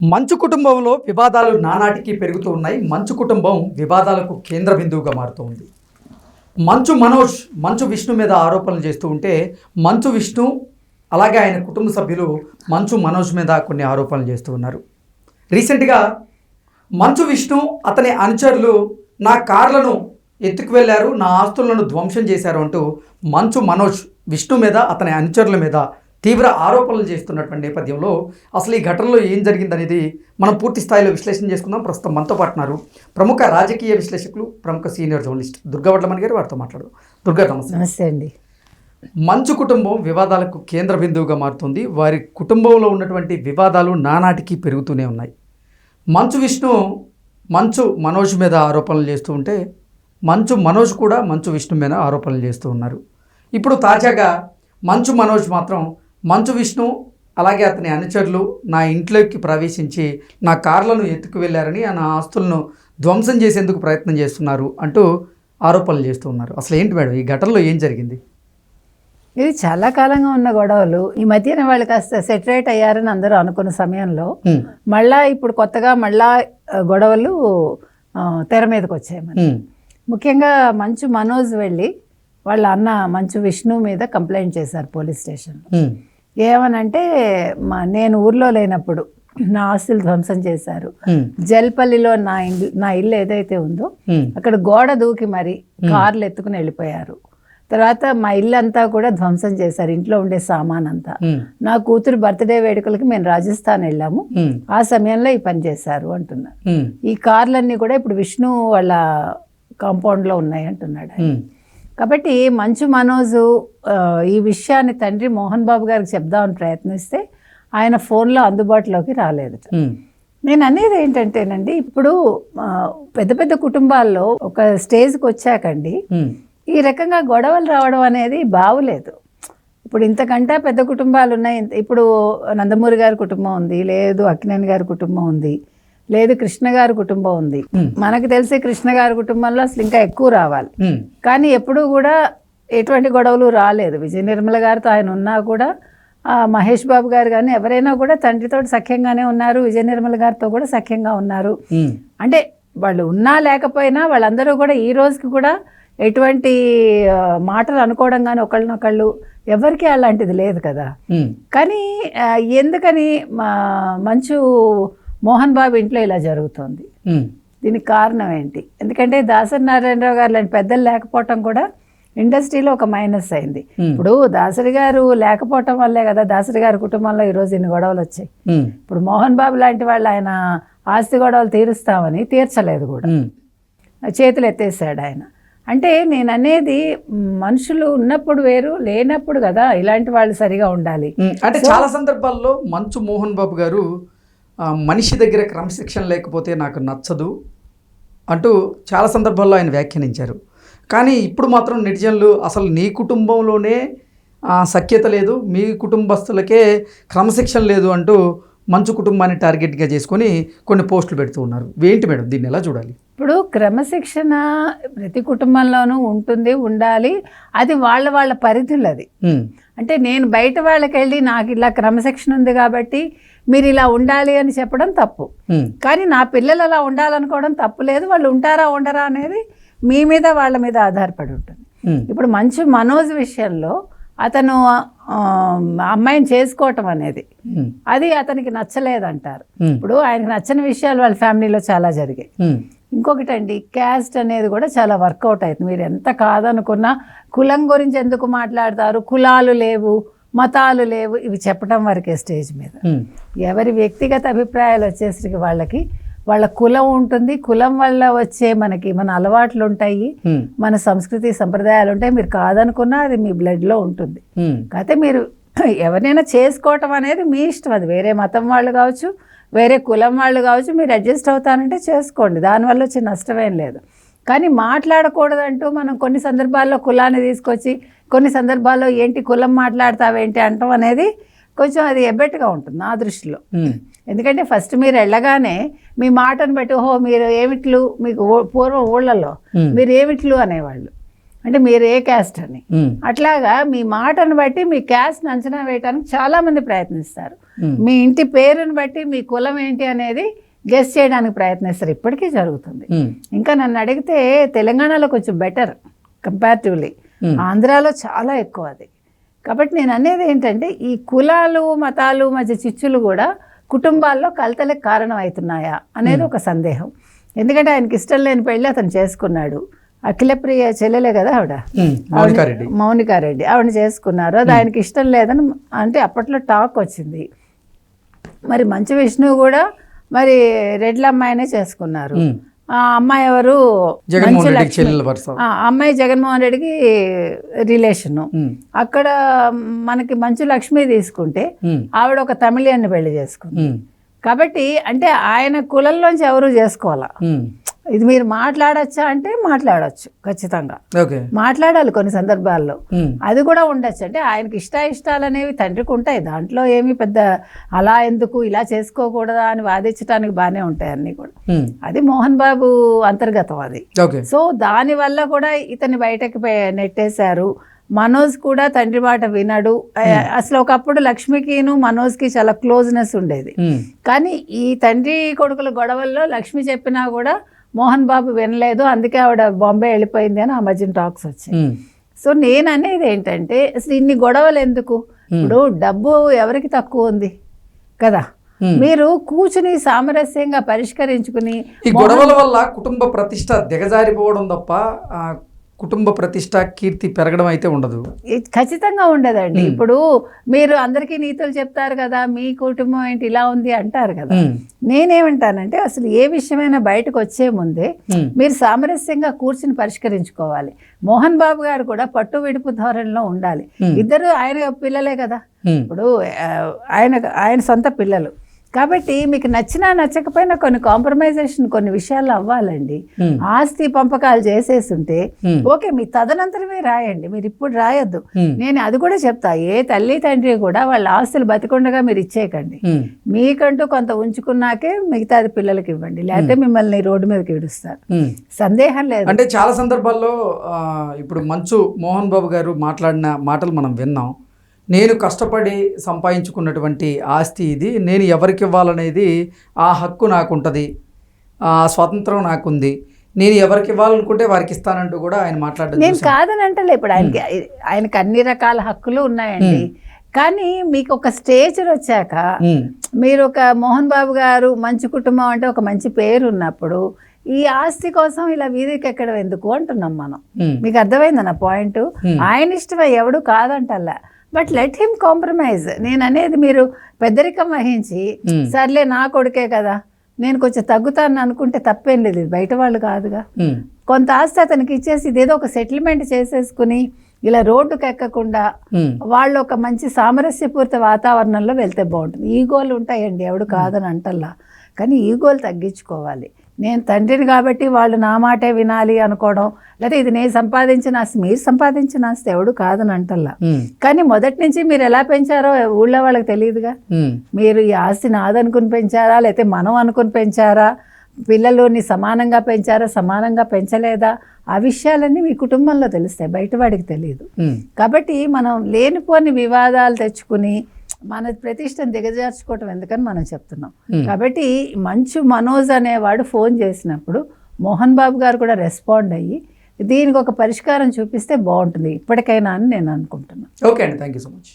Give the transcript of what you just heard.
మంచు కుటుంబంలో వివాదాలు నానాటికి పెరుగుతూ ఉన్నాయి. మంచు కుటుంబం వివాదాలకు కేంద్ర బిందువుగా మారుతూ ఉంది. మంచు మనోజ్ మంచు విష్ణు మీద ఆరోపణలు చేస్తూ ఉంటే మంచు విష్ణు అలాగే ఆయన కుటుంబ సభ్యులు మంచు మనోజ్ మీద కొన్ని ఆరోపణలు చేస్తూ ఉన్నారు. రీసెంట్గా మంచు విష్ణు అతని అనుచరులు నా కార్లను ఎత్తుకు వెళ్ళారు, నా ఆస్తులను ధ్వంసం చేశారు అంటూ మంచు మనోజ్ విష్ణు మీద అతని అనుచరుల మీద తీవ్ర ఆరోపణలు చేస్తున్నటువంటి నేపథ్యంలో అసలు ఈ ఘటనలో ఏం జరిగిందనేది మనం పూర్తి స్థాయిలో విశ్లేషణ చేసుకుందాం. ప్రస్తుతం మనతో పాటున్నారు ప్రముఖ రాజకీయ విశ్లేషకులు, ప్రముఖ సీనియర్ జర్నలిస్ట్ దుర్గా వడ్లమణి గారు. వారితో మాట్లాడు. దుర్గా, నమస్తే. నమస్తే అండి. మంచు కుటుంబం వివాదాలకు కేంద్ర బిందువుగా మారుతుంది. వారి కుటుంబంలో ఉన్నటువంటి వివాదాలు నానాటికి పెరుగుతూనే ఉన్నాయి. మంచు విష్ణు మంచు మనోజ్ మీద ఆరోపణలు చేస్తూ ఉంటే మంచు మనోజ్ కూడా మంచు విష్ణు మీద ఆరోపణలు చేస్తూ ఉన్నారు. ఇప్పుడు తాజాగా మంచు మనోజ్ మాత్రం మంచు విష్ణు అలాగే అతని అనుచరులు నా ఇంట్లోకి ప్రవేశించి నా కార్లను ఎత్తుకు వెళ్ళారని, నా ఆస్తులను ధ్వంసం చేసేందుకు ప్రయత్నం చేస్తున్నారు అంటూ ఆరోపణలు చేస్తూ ఉన్నారు. అసలు ఏంటి మేడం, ఈ ఘటనలో ఏం జరిగింది? ఇది చాలా కాలంగా ఉన్న గొడవలు. ఈ మధ్యన వాళ్ళు కాస్త సెటరేట్ అయ్యారని అందరూ అనుకున్న సమయంలో మళ్ళా ఇప్పుడు కొత్తగా మళ్ళా గొడవలు తెర మీదకి వచ్చాయి. ముఖ్యంగా మంచు మనోజ్ వెళ్ళి వాళ్ళ అన్న మంచు విష్ణు మీద కంప్లైంట్ చేశారు పోలీస్ స్టేషన్లో. ఏమనంటే నేను ఊర్లో లేనప్పుడు నా ఆస్తులు ధ్వంసం చేశారు, జల్పల్లిలో నా ఇల్లు ఏదైతే ఉందో అక్కడ గోడ దూకి మరి కార్లు ఎత్తుకుని వెళ్ళిపోయారు. తర్వాత మా ఇల్లు అంతా కూడా ధ్వంసం చేశారు, ఇంట్లో ఉండే సామాన్ అంతా. నా కూతురు బర్త్డే వేడుకలకి మేము రాజస్థాన్ వెళ్ళాము, ఆ సమయంలో ఈ పని చేశారు అంటున్నారు. ఈ కార్లన్నీ కూడా ఇప్పుడు విష్ణు వాళ్ళ కాంపౌండ్లో ఉన్నాయి అంటున్నాడు. కాబట్టి మంచు మనోజు ఈ విషయాన్ని తండ్రి మోహన్ బాబు గారికి చెప్దామని ప్రయత్నిస్తే ఆయన ఫోన్లో అందుబాటులోకి రాలేదు. నేను అనేది ఏంటంటేనండి, ఇప్పుడు పెద్ద పెద్ద కుటుంబాల్లో ఒక స్టేజ్కి వచ్చాకండి ఈ రకంగా గొడవలు రావడం అనేది బాగులేదు. ఇప్పుడు ఇంతకంటే పెద్ద కుటుంబాలు ఉన్నాయి. ఇప్పుడు నందమూరి గారి కుటుంబం ఉంది, లేదు అక్కినేని గారి కుటుంబం ఉంది, లేదు కృష్ణ గారి కుటుంబం ఉంది. మనకు తెలిసి కృష్ణ గారి కుటుంబంలో అసలు ఇంకా ఎక్కువ రావాలి, కానీ ఎప్పుడూ కూడా ఎటువంటి గొడవలు రాలేదు. విజయ నిర్మల గారితో ఆయన ఉన్నా కూడా, మహేష్ బాబు గారు కానీ ఎవరైనా కూడా తండ్రితో సఖ్యంగానే ఉన్నారు, విజయ నిర్మల గారితో కూడా సఖ్యంగా ఉన్నారు. అంటే వాళ్ళు ఉన్నా లేకపోయినా వాళ్ళందరూ కూడా ఈ రోజుకి కూడా ఎటువంటి మాటలు అనుకోవడం కానీ ఒకళ్ళనొకళ్ళు ఎవరికి అలాంటిది లేదు కదా. కానీ ఎందుకని మంచు మోహన్ బాబు ఇంట్లో ఇలా జరుగుతోంది? దీనికి కారణం ఏంటి? ఎందుకంటే దాసరి నారాయణరావు గారు లాంటి పెద్దలు లేకపోవటం కూడా ఇండస్ట్రీలో ఒక మైనస్ అయింది. ఇప్పుడు దాసరి గారు లేకపోవటం వల్లే కదా దాసరి గారి కుటుంబంలో ఈరోజు ఇన్ని గొడవలు వచ్చాయి. ఇప్పుడు మోహన్ బాబు లాంటి వాళ్ళు ఆయన ఆస్తి గొడవలు తీరుస్తామని తీర్చలేదు కూడా, చేతులు ఎత్తేసాడు ఆయన. అంటే నేను అనేది మనుషులు ఉన్నప్పుడు వేరు, లేనప్పుడు కదా ఇలాంటి వాళ్ళు సరిగా ఉండాలి. అంటే చాలా సందర్భాల్లో మంచు మోహన్ బాబు గారు మనిషి దగ్గర క్రమశిక్షణ లేకపోతే నాకు నచ్చదు అంటూ చాలా సందర్భాల్లో ఆయన వ్యాఖ్యానించారు. కానీ ఇప్పుడు మాత్రం నెటిజన్లు అసలు నీ కుటుంబంలోనే సఖ్యత లేదు, మీ కుటుంబస్తులకే క్రమశిక్షణ లేదు అంటూ మంచు కుటుంబాన్ని టార్గెట్గా చేసుకొని కొన్ని పోస్టులు పెడుతూ ఉన్నారు. ఏంటి మేడం, దీన్ని ఎలా చూడాలి? ఇప్పుడు క్రమశిక్షణ ప్రతి కుటుంబంలోనూ ఉంటుంది, ఉండాలి. అది వాళ్ళ పరిధులు. అది అంటే నేను బయట వాళ్ళకి వెళ్ళి నాకు ఇలా క్రమశిక్షణ ఉంది కాబట్టి మీరు ఇలా ఉండాలి అని చెప్పడం తప్పు. కానీ నా పిల్లలు అలా ఉండాలనుకోవడం తప్పు లేదు. వాళ్ళు ఉంటారా ఉండరా అనేది మీ మీద వాళ్ళ మీద ఆధారపడి ఉంటుంది. ఇప్పుడు మంచు మనోజ్ విషయంలో అతను అమ్మాయిని చేసుకోవటం అనేది అది అతనికి నచ్చలేదంటారు. ఇప్పుడు ఆయనకు నచ్చని విషయాలు వాళ్ళ ఫ్యామిలీలో చాలా జరిగాయి. ఇంకొకటి అండి, క్యాస్ట్ అనేది కూడా చాలా వర్కౌట్ అవుతుంది. మీరు ఎంత కాదనుకున్నా కులం గురించి ఎందుకు మాట్లాడతారు, కులాలు లేవు, మతాలు లేవు, ఇవి చెప్పడం వరకే స్టేజ్ మీద. ఎవరి వ్యక్తిగత అభిప్రాయాలు వచ్చేసరికి వాళ్ళ కులం ఉంటుంది, కులం వల్ల వచ్చే మన అలవాట్లు ఉంటాయి, మన సంస్కృతి సంప్రదాయాలు ఉంటాయి. మీరు కాదనుకున్నా అది మీ బ్లడ్లో ఉంటుంది. కాకపోతే మీరు ఎవరినైనా చేసుకోవటం అనేది మీ ఇష్టం. అది వేరే మతం వాళ్ళు కావచ్చు, వేరే కులం వాళ్ళు కావచ్చు, మీరు అడ్జస్ట్ అవుతానంటే చేసుకోండి, దానివల్ల వచ్చే నష్టమేం లేదు. కానీ మాట్లాడకూడదంటూ మనం కొన్ని సందర్భాల్లో కులాన్ని తీసుకొచ్చి, కొన్ని సందర్భాల్లో ఏంటి కులం మాట్లాడతావేంటి అంటాం అనేది కొంచెం అది ఎబ్బెట్టుగా ఉంటుంది నా దృష్టిలో. ఎందుకంటే ఫస్ట్ మీరు వెళ్ళగానే మీ మాటను బట్టి, ఓహో మీరు ఏమిట్లు, మీకు పూర్వం ఊళ్ళల్లో మీరు ఏమిట్లు అనేవాళ్ళు, అంటే మీరు ఏ క్యాస్ట్ అని. అట్లాగా మీ మాటను బట్టి మీ క్యాస్ట్ని అంచనా వేయడానికి చాలామంది ప్రయత్నిస్తారు. మీ ఇంటి పేరుని బట్టి మీ కులం ఏంటి అనేది గెస్ చేయడానికి ప్రయత్నిస్తారు. ఇప్పటికీ జరుగుతుంది. ఇంకా నన్ను అడిగితే తెలంగాణలో కొంచెం బెటర్ కంపారిటివ్లీ, ఆంధ్రాలో చాలా ఎక్కువ అది. కాబట్టి నేను అనేది ఏంటంటే ఈ కులాలు మతాలు మధ్య చిచ్చులు కూడా కుటుంబాల్లో కలతలకు కారణం అవుతున్నాయా అనేది ఒక సందేహం. ఎందుకంటే ఆయనకి ఇష్టం లేని పెళ్ళి అతను చేసుకున్నాడు. అఖిలప్రియ చెల్లెలే కదా ఆవిడ, మౌనికారెడ్డి, ఆవిడని చేసుకున్నారు. అది ఆయనకి ఇష్టం లేదని అంటే అప్పట్లో టాక్ వచ్చింది. మరి మంచు విష్ణు కూడా మరి రెడ్ల అమ్మాయినే చేసుకున్నారు. ఆ అమ్మాయి ఎవరు, అమ్మాయి జగన్మోహన్ రెడ్డికి రిలేషను. అక్కడ మనకి మంచు లక్ష్మి తీసుకుంటే ఆవిడ ఒక తమిళియన్ని పెళ్లి చేసుకుంది. కాబట్టి అంటే ఆయన కులంలోంచి ఎవరు చేసుకోవాలా. ఇది మీరు మాట్లాడచ్చా అంటే మాట్లాడచ్చు, ఖచ్చితంగా మాట్లాడాలి కొన్ని సందర్భాల్లో. అది కూడా ఉండొచ్చు. అంటే ఆయనకి ఇష్టాలు అనేవి తండ్రికి ఉంటాయి, దాంట్లో ఏమి పెద్ద అలా ఎందుకు ఇలా చేసుకోకూడదా అని వాదించడానికి బాగానే ఉంటాయి అన్నీ కూడా. అది మోహన్ బాబు అంతర్గతం అది. సో దానివల్ల కూడా ఇతన్ని బయటకు నెట్టేశారు. మనోజ్ కూడా తండ్రి మాట వినడు. అసలు ఒకప్పుడు లక్ష్మికిను మనోజ్కి చాలా క్లోజ్నెస్ ఉండేది. కానీ ఈ తండ్రి కొడుకుల గొడవల్లో లక్ష్మి చెప్పినా కూడా మోహన్ బాబు వినలేదు. అందుకే ఆవిడ బాంబే వెళ్ళిపోయింది అని ఆ మధ్యన టాక్స్ వచ్చాయి. సో నేను అనేది ఏంటంటే అసలు ఇన్ని గొడవలు ఎందుకు? ఇప్పుడు డబ్బు ఎవరికి తక్కువ ఉంది కదా, మీరు కూర్చుని సామరస్యంగా పరిష్కరించుకుని. ఈ గొడవల వల్ల కుటుంబ ప్రతిష్ట దిగజారిపోవడం తప్ప కుటుంబ ప్రతిష్ట కీర్తి పెరగడం అయితే ఉండదు. ఖచ్చితంగా ఉండదండి. ఇప్పుడు మీరు అందరికీ నీతులు చెప్తారు కదా, మీ కుటుంబం ఏంటి ఇలా ఉంది అంటారు కదా. నేనేమంటానంటే అసలు ఏ విషయమైనా బయటకు వచ్చే ముందే మీరు సామరస్యంగా కూర్చుని పరిష్కరించుకోవాలి. మోహన్ బాబు గారు కూడా పట్టు విడుపు ధోరణిలో ఉండాలి. ఇద్దరు ఆయన పిల్లలే కదా, ఇప్పుడు ఆయన సొంత పిల్లలు. కాబట్టి మీకు నచ్చినా నచ్చకపోయినా కొన్ని కాంప్రమైజేషన్ కొన్ని విషయాల్లో అవ్వాలండి. ఆస్తి పంపకాలు చేసేస్తుంటే ఓకే, మీ తదనంతరమే రాయండి, మీరు ఇప్పుడు రాయొద్దు. నేను అది కూడా చెప్తా, ఏ తల్లి తండ్రి కూడా వాళ్ళ ఆస్తులు బతికుండగా మీరు ఇచ్చేయకండి. మీకంటూ కొంత ఉంచుకున్నాకే మిగతాది పిల్లలకి ఇవ్వండి, లేకపోతే మిమ్మల్ని రోడ్డు మీదకి ఇడుస్తారు. సందేహం లేదు. అంటే చాలా సందర్భాల్లో ఇప్పుడు మంచు మోహన్ బాబు గారు మాట్లాడిన మాటలు మనం విన్నాం. నేను కష్టపడి సంపాదించుకున్నటువంటి ఆస్తి ఇది, నేను ఎవరికి ఇవ్వాలనేది ఆ హక్కు నాకుంటుంది, ఆ స్వాతంత్రం నాకుంది, నేను ఎవరికి ఇవ్వాలనుకుంటే వారికి ఇస్తానంటూ కూడా ఆయన మాట్లాడడం నేను కాదని అంటలే. ఇప్పుడు ఆయనకి అన్ని రకాల హక్కులు ఉన్నాయండి. కానీ మీకు ఒక స్టేజ్ వచ్చాక మీరు ఒక మోహన్ బాబు గారు మంచి కుటుంబం అంటే ఒక మంచి పేరు ఉన్నప్పుడు ఈ ఆస్తి కోసం ఇలా వీధికి ఎక్కడం ఎందుకు అంటున్నాం మనం. మీకు అర్థమైంది నా పాయింట్? ఆయన ఇష్టమే, ఎవడు కాదంటల్లా. But let him compromise. నేను అనేది మీరు పెద్దరికం వహించి సర్లే నా కొడుకే కదా నేను కొంచెం తగ్గుతాను అనుకుంటే తప్పేం లేదు, బయట వాళ్ళు కాదుగా. కొంత ఆస్తి అతనికి ఇచ్చేసి ఇదేదో ఒక సెటిల్మెంట్ చేసేసుకుని ఇలా రోడ్డుకు ఎక్కకుండా వాళ్ళు ఒక మంచి సామరస్యపూరిత వాతావరణంలో వెళ్తే బాగుంటుంది. ఈగోలు ఉంటాయండి, ఎవడు కాదని అంటల్లా, కానీ ఈగోలు తగ్గించుకోవాలి. నేను తండ్రిని కాబట్టి వాళ్ళు నా మాటే వినాలి అనుకోవడం, లేకపోతే ఇది నేను సంపాదించిన ఆస్తి మీరు సంపాదించిన ఆస్తి ఎవడు కాదని అంటల్లా. కానీ మొదటి నుంచి మీరు ఎలా పెంచారో ఊళ్ళో వాళ్ళకి తెలియదుగా. మీరు ఈ ఆస్తి నాదనుకుని పెంచారా, లేకపోతే మనం అనుకుని పెంచారా, పిల్లలని సమానంగా పెంచారా, సమానంగా పెంచలేదా, ఆ విషయాలన్నీ మీ కుటుంబంలో తెలుస్తాయి, బయట వాడికి తెలియదు. కాబట్టి మనం లేనిపోని వివాదాలు తెచ్చుకుని మన ప్రతిష్టను దిగజార్చుకోవటం ఎందుకని మనం చెప్తున్నాం. కాబట్టి మంచు మనోజ్ అనేవాడు ఫోన్ చేసినప్పుడు మోహన్ బాబు గారు కూడా రెస్పాండ్ అయ్యి దీనికి ఒక పరిష్కారం చూపిస్తే బాగుంటుంది ఇప్పటికైనా అని నేను అనుకుంటున్నాను. ఓకే అండి, థ్యాంక్ యూ సో మచ్.